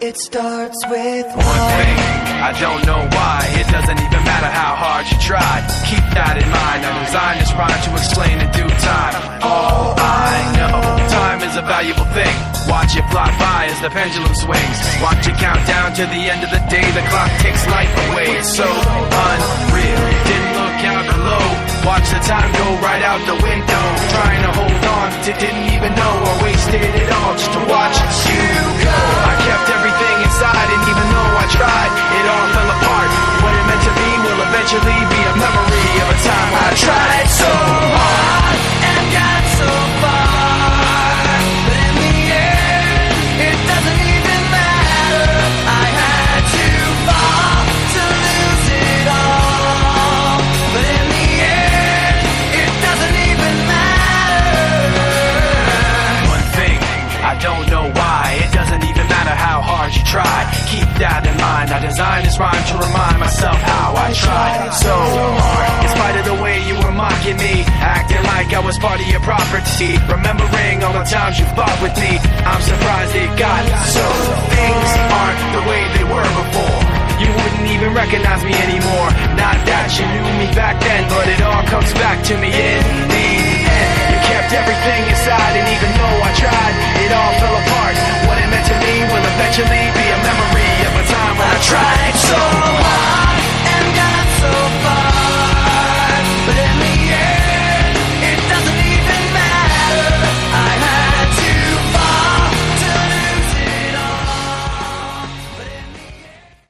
It starts with one thing, I don't know why. It doesn't even matter how hard you try. Keep that in mind. I designed this rhyme to explain in due time. All I know, time is a valuable thing. Watch it fly by as the pendulum swings. Watch it count down to the end of the day. The clock takes life away. It's so unreal. Didn't look out below. Watch the time go right out the window. Trying to hold on to didn't even know I wasted it all just to watch you go. I kept everything inside, and even though I tried, it all fell apart. What it meant to be will eventually be a memory of a time I tried so hard and got so far. But in the end, it doesn't even matter. I had to fall to lose it all. But in the end, it doesn't even matter. One thing, I don't know why. It doesn't even matter how hard you try. Keep that in mind. I designed this rhyme to remind myself how I tried so hard. In spite of the way you were mocking me, acting like I was part of your property, remembering all the times you fought with me, I'm surprised it got so. Things aren't the way they were before.